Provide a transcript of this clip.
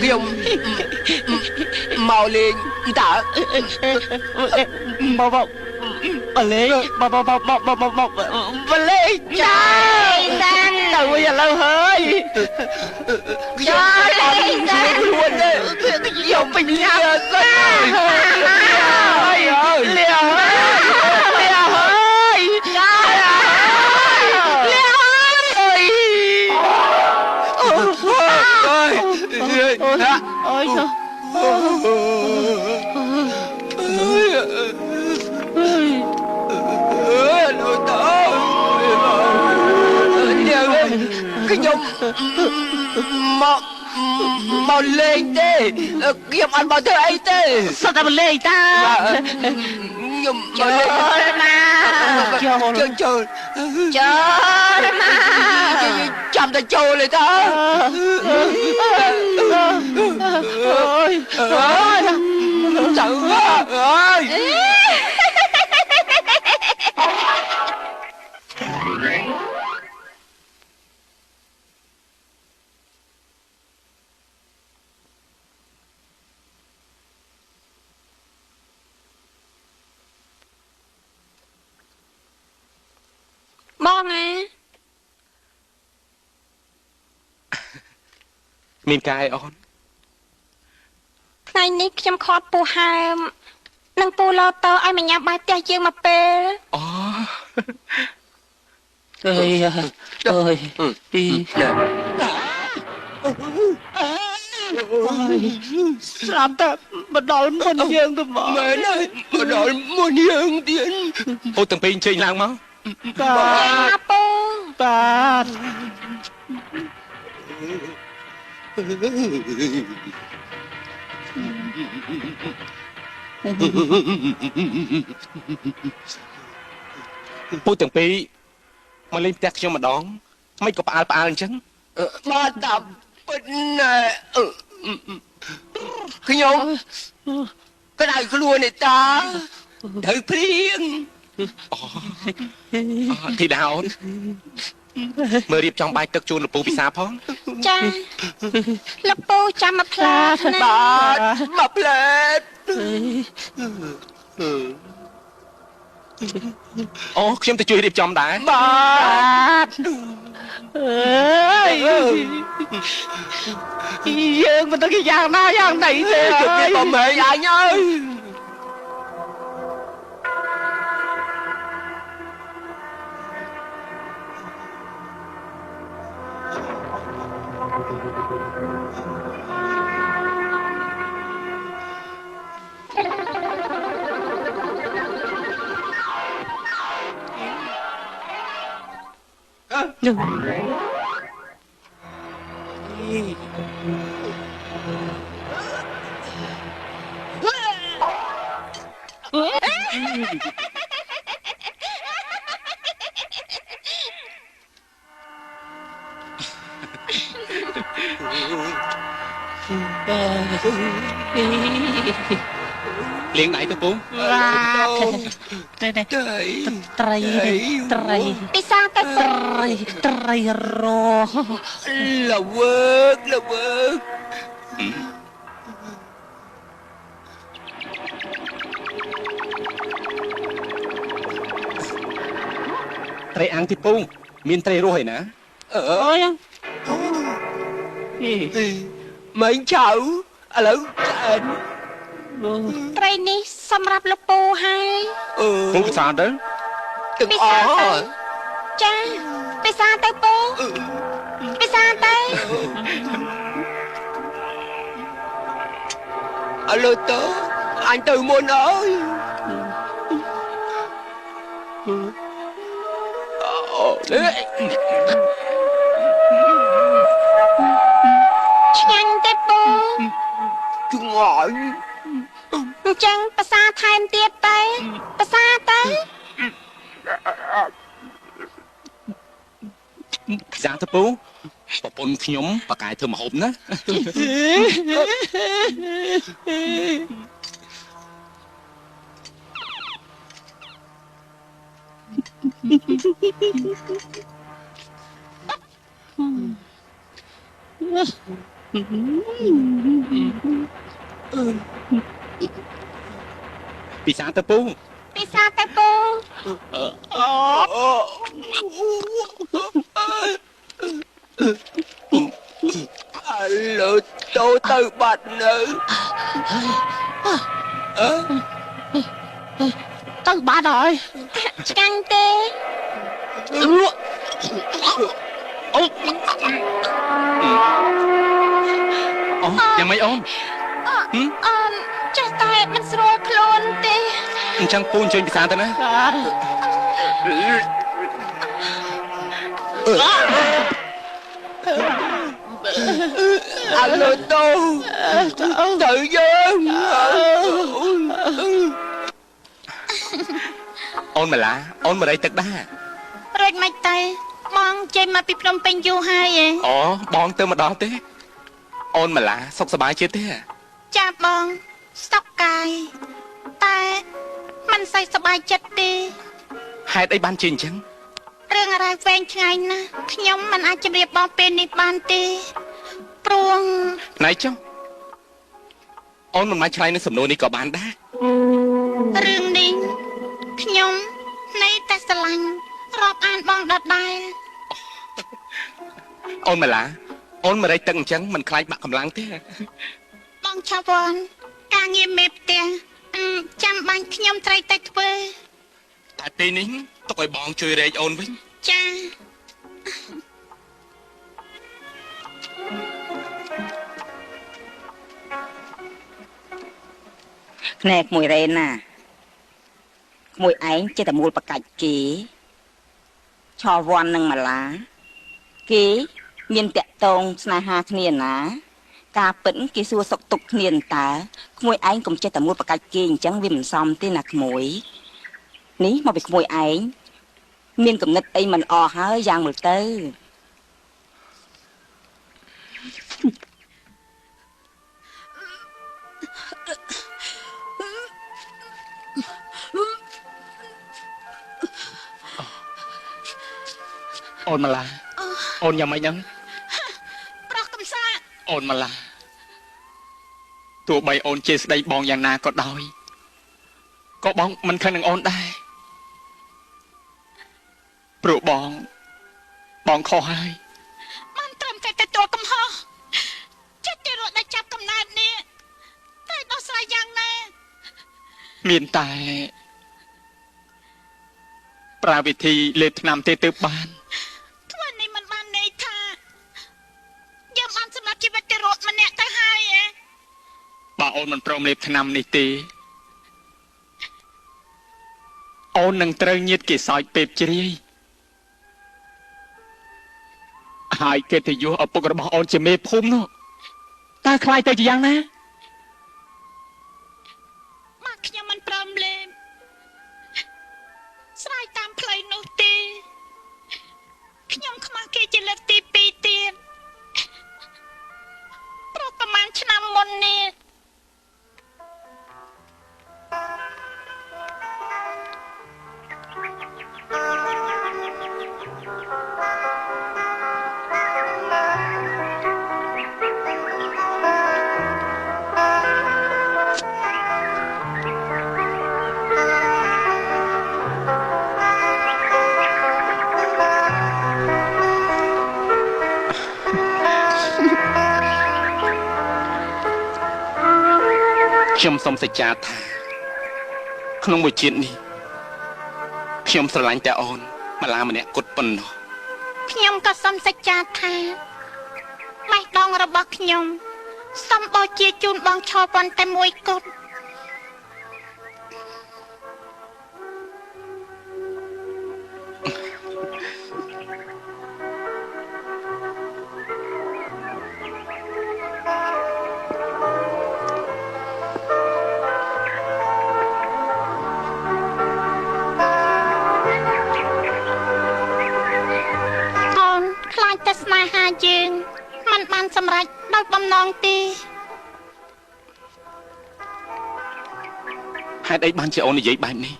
ខ្ញុំមកលេងតើបលេងបលេងចាសានទៅឥឡូវហើយខ្ញុំអត់ជួយខ្លួនទេខ្ញុំពេញញ៉ាំទៅលះហើយចាលះហើយអូយអូយលោកតាខ្ញុំមកលេងទេខ្ញុំអត់មកធ្វើអីទេសោះតែមកលេងតាខ្ញុំមកលេងណាចូលណាចាំតែចូលទេតាអូយទៅអើយបងមានកាយអូនថ្ងៃនេះខ្ញុំខត់ពូហើមនឹងពូឡូតូឲ្យមកញ៉ាំបាយផ្ទះយើងមកពេលអូអើយពីស្រាប់តែមកដល់មុនយើងទៅមកមែនហើយមកដល់មុនយើងទៀតអូទាំងពីរអញ្ជើញឡើងមកបាទពូបាទពូទាំងពីរមកលេងផ្ទះខ្ញុំម្ដងមិនក៏ផ្អើលអញ្ចឹងបាទតាពិតណាស់ខ្ញុំក្តៅខ្លួនទេតាត្រូវព្រៀងធីតាអូនមើលរៀបចំបាយទឹកជូនលពូពិសាផងចាលពូចាំមកផ្លែតណាបាទមកផ្លែតអូខ្ញុំទៅជួយរៀបចំដែរបាទអើយយើងមិនទៅយ៉ាងណាយ៉ាងណីទេជប់នេះបងមែងអញអើយเลี้ยงไหนตัวปูไตรปีศาจไตรโรละเวิร์กไตรอังที่ปูมีนไตรโรยนะmấy cháu lâu anh trai ní xâm rạp lục bù hai bù sao đó đừng ó cha bị sao tới bù bị sao tới alo tớ anh từ môn ơi nhanh tới bù chúng ngồi chân bà xa thêm tiếp tới bà xa tới dạ thưa bố bà bồn nhóm bà cài thơm hộp nữa ពិសាទៅពូ ពិសាតែពូ ឥឡូវតូទៅបាត់នៅទៅបាត់ហើយ ឆ្កាញ់ទេ អូយ៉ាងម៉េចអូន អូនចេះតែមិនស្រួលខ្លួនទេ អញ្ចឹងពូអញ្ជើញពិសាទៅណា ឥឡូវតូទៅយើង អូនម្លាអូនមរៃទឹកដា រួចមិនទៅបងចេញមកពីភ្នំពេញយូរហើយឯង អូបងទៅម្ដងទេអូនម្លាសុខសប្បាយជាទេ ចាបងស្តុកកាយតែមិនសូវសប្បាយចិត្តទេ ហេតុអីបានជាអញ្ចឹង រឿងอะไรវែងឆ្ងាយណាស់ខ្ញុំមិនអាចជម្រាបបងពេលនេះបានទេព្រោះ ណៃចុះអូនមិនមកឆ្លើយនឹងសំណួរនេះក៏បានដែរ រឿងនេះខ្ញុំនៅតែស្រឡាញ់រាប់អានបងដដែល អូនម្លាអូនមរៃទឹកអញ្ចឹងមិនខ្លាចបាក់កម្លាំងទេ បងឆាវ័នការងារមេផ្ទះចាំបាញ់ខ្ញុំត្រូវទៅធ្វើ តែពេលនេះទុកឲ្យបងជួយរែកអូនវិញ ចា ភ្នែកមួយរេនណាមួយឯងចេះតែមូលបកាច់គេឆោវ័ននឹងម៉ាឡាគេមានតាក់តងស្នេហាគ្នាណាការពិតគេសួរសុខទុក្ខគ្នាតើក្មួយឯងកុំចេះតែមូលបកាច់គេអញ្ចឹងវាមិនសមទេណាក្មួយនេះមកពីក្មួយឯងមានគំនិតអីមិនអស់ហើយយ៉ាងមើលទៅ អូនម្លាអូនយ៉ាងម៉េចហ្នឹង ប្រុសកំសា អូនម្លាទោះបីអូនជាស្ដីបងយ៉ាងណាក៏ដោយក៏បងមិនខឹងនឹងអូនដែរព្រោះបងខុសហើយ មិនត្រឹមតែទទួលកំហុសចិត្តទីរត់ដែលចាប់កំណើតនេះតែដោះស្រាយយ៉ាងណា មានតែប្រើវិធីលេបថ្នាំទេទៅបាន ធ្វើនេះមិនបានន័យថាយើងបានសម្រាប់ជីវិតទីរត់ម្នាក់ទៅហើយឯង បើអូនមិនព្រមលេបថ្នាំនេះទេអូននឹងត្រូវញាតគេសើចពេបជ្រាយហើយកិត្តិយសឪពុករបស់អូនជាមេភូមិនោះតើខ្លាយទៅជាយ៉ាងណា មកខ្ញុំមិនព្រមលេបស្រាយតាមផ្លូវនោះទេខ្ញុំខ្មាស់គេជាលើកទី2ទៀតព្រោះប្រហែលឆ្នាំមុននេះ ខ្ញុំសូមសច្ចាថាក្នុងមួយជាតិនេះខ្ញុំស្រឡាញ់តែអូនម្លាម្នាក់គត់ប៉ុណ្ណោះ ខ្ញុំក៏សូមសច្ចាថាបេះដូងរបស់ខ្ញុំសូមបូជាជូនបងឆោប៉ុនតែមួយគត់ ស្នេហាយើងមិនបានសម្រេចដោយបំណងទេ ហេតុអីបានជាអូននិយាយបែបនេះ